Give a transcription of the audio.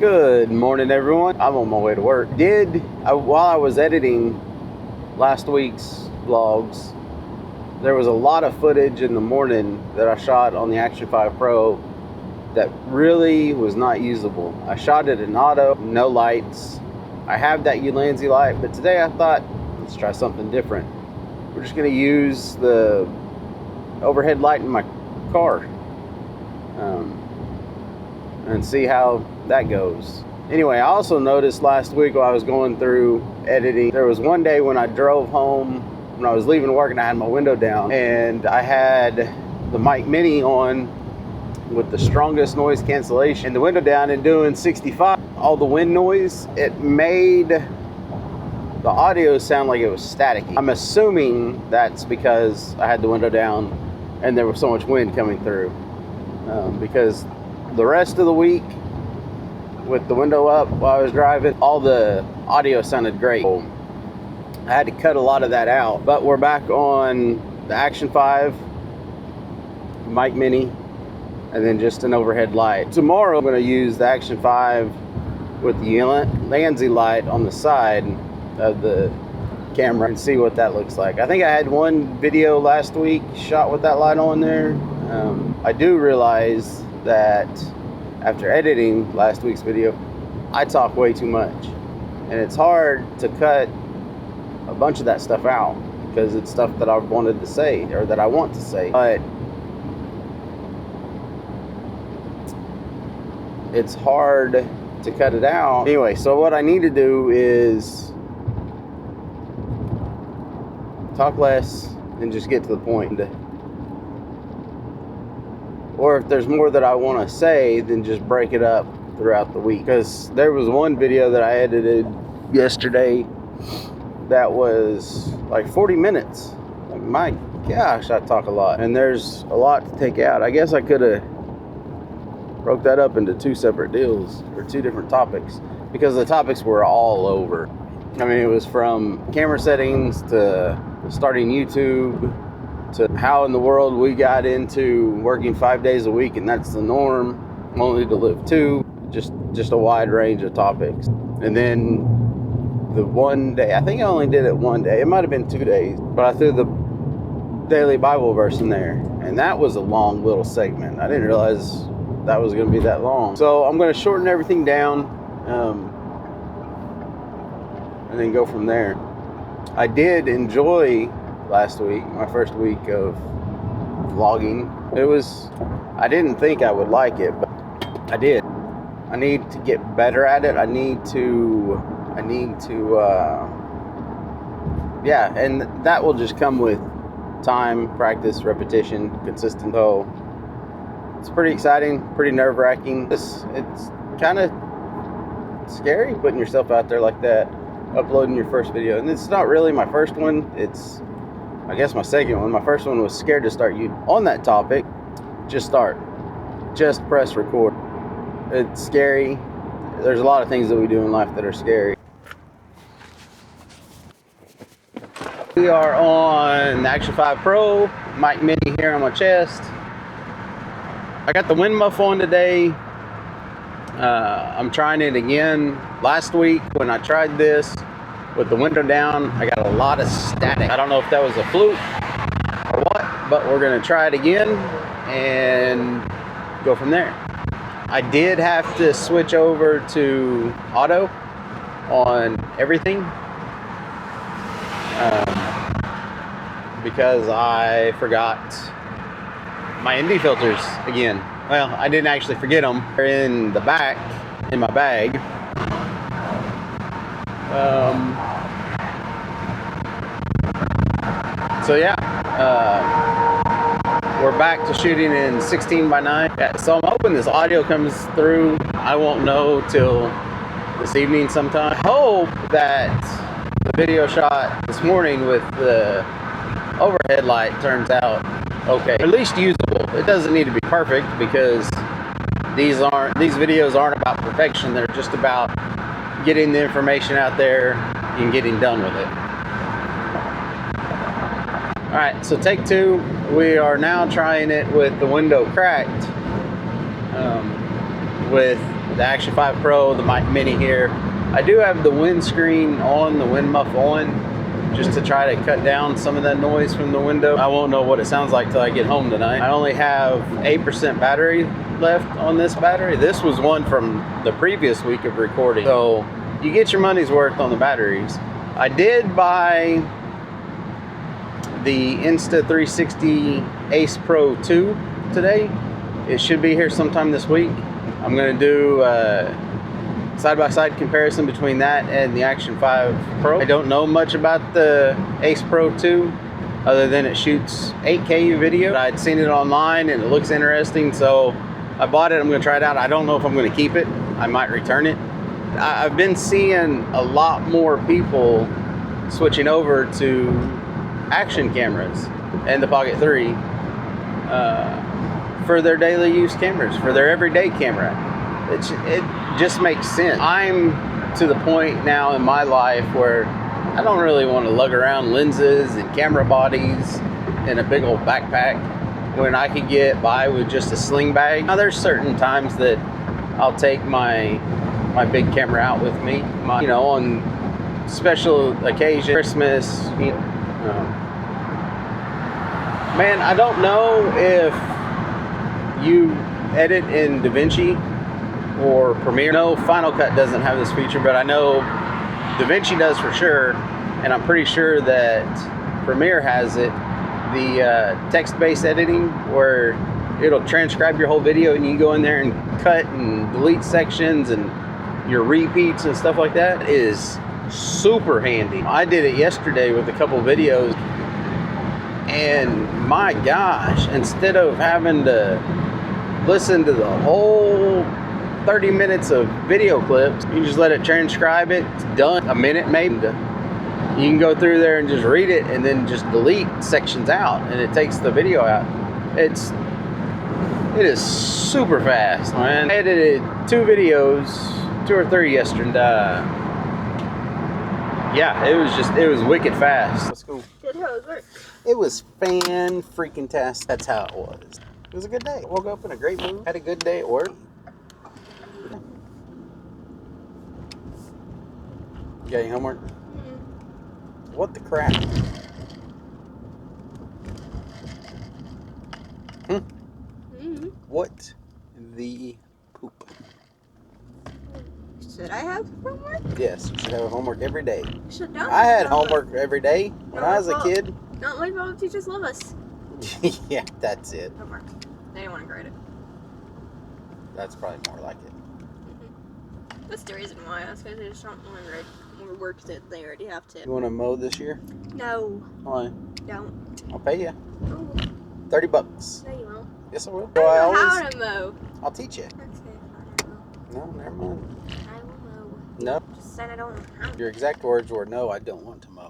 Good morning, everyone. I'm on my way to work. While I was editing last week's vlogs, there was a lot of footage in the morning that I shot on the Action 5 Pro that really was not usable. I shot it in auto, no lights. I have that Ulanzi light, but today I thought, let's try something different. We're just gonna use the overhead light in my car and see how that goes. Anyway, I also noticed last week while I was going through editing, there was one day when I drove home, when I was leaving work and I had my window down, and I had the mic mini on with the strongest noise cancellation, the window down and doing 65. All the wind noise, it made the audio sound like it was staticky. I'm assuming that's because I had the window down and there was so much wind coming through. Because the rest of the week with the window up while I was driving, all the audio sounded great. I had to cut a lot of that out, but we're back on the Action 5 mic mini and then just an overhead light. Tomorrow I'm going to use the Action 5 with the Ulanzi light on the side of the camera and see what that looks like. I think I had one video last week shot with that light on there. I do realize that after editing last week's video, I talk way too much, and it's hard to cut a bunch of that stuff out because it's stuff that I wanted to say or that I want to say, but it's hard to cut it out. Anyway, so what I need to do is talk less and just get to the point. Or if there's more that I want to say, then just break it up throughout the week. Because there was one video that I edited yesterday that was like 40 minutes. Like, my gosh, I talk a lot. And there's a lot to take out. I guess I could have broke that up into two separate deals or two different topics, because the topics were all over. I mean, it was from camera settings to starting YouTube, to how in the world we got into working 5 days a week and that's the norm, only to live two. Just a wide range of topics. And then the one day, I think I only did it one day, it might have been 2 days, but I threw the daily Bible verse in there, and that was a long little segment. I didn't realize that was going to be that long. So I'm going to shorten everything down and then go from there. I did enjoy last week, my first week of vlogging. I didn't think I would like it, but I did. I need to get better at it. I need to yeah, and that will just come with time, practice, repetition, consistent. So it's pretty exciting, pretty nerve-wracking. It's kind of scary putting yourself out there like that, uploading your first video. And it's not really my first one, it's I guess my second one. My first one was scared to start. You on that topic, just start. Just press record. It's scary. There's a lot of things that we do in life that are scary. We are on the Action 5 Pro, mic mini here on my chest. I got the wind muff on today. I'm trying it again. Last week when I tried this with the window down, I got a lot of static. I don't know if that was a fluke or what, but we're gonna try it again and go from there. I did have to switch over to auto on everything because I forgot my ND filters again. Well, I didn't actually forget them. They're in the back, in my bag. So yeah, we're back to shooting in 16:9. Yeah, so I'm hoping this audio comes through. I won't know till this evening sometime. I hope that the video shot this morning with the overhead light turns out okay, at least usable. It doesn't need to be perfect because these videos aren't about perfection. They're just about getting the information out there and getting done with it. All right, so take two. We are now trying it with the window cracked, with the Action 5 Pro, the Mini here. I do have the windscreen on, the wind muff on, just to try to cut down some of that noise from the window. I won't know what it sounds like till I get home tonight. I only have 8% battery left on this battery. This was one from the previous week of recording. So you get your money's worth on the batteries. I did buy the Insta360 Ace Pro 2 today. It should be here sometime this week. I'm gonna do side-by-side comparison between that and the Action 5 Pro. I don't know much about the Ace Pro 2 other than it shoots 8K video. I'd seen it online and it looks interesting, so I bought it. I'm gonna try it out. I don't know if I'm gonna keep it. I might return it. I've been seeing a lot more people switching over to Action cameras and the Pocket 3 for their daily use cameras, for their everyday camera. It just makes sense. I'm to the point now in my life where I don't really want to lug around lenses and camera bodies in a big old backpack when I could get by with just a sling bag. Now there's certain times that I'll take my big camera out with me, you know, on special occasion, Christmas, you know. Man, I don't know if you edit in DaVinci or Premiere. No, Final Cut doesn't have this feature, but I know DaVinci does for sure, and I'm pretty sure that Premiere has it. The text-based editing, where it'll transcribe your whole video and you can go in there and cut and delete sections and your repeats and stuff like that, is super handy. I did it yesterday with a couple videos, and my gosh, instead of having to listen to the whole 30 minutes of video clips, you just let it transcribe it. It's done, a minute maybe. You can go through there and just read it and then just delete sections out, and it takes the video out. It is super fast, man. I edited 2 or 3 yesterday, and yeah, it was wicked fast. Let's go. Good, how it worked. It was fan-freaking-tastic. That's how it was. It was a good day. Woke up in a great mood. Had a good day at work. You got any homework? Mm-hmm. What the crap? Mm-hmm. What the poop? Should I have homework? Yes, you should have homework every day. Should not. I had homework every day when I was a kid. Not like all the teachers love us. Yeah, that's it. Homework. They don't want to grade it. That's probably more like it. Mm-hmm. That's the reason why. That's because they just don't want to grade more work that they already have to. You want to mow this year? No. Why? Don't. I'll pay you. Oh. $30. No, you won't. Yes, I will. I don't know how to mow. I'll teach you. Okay, fine. No, never mind. I will mow. No. Just said I don't know how. Your exact words were, no, I don't want to mow.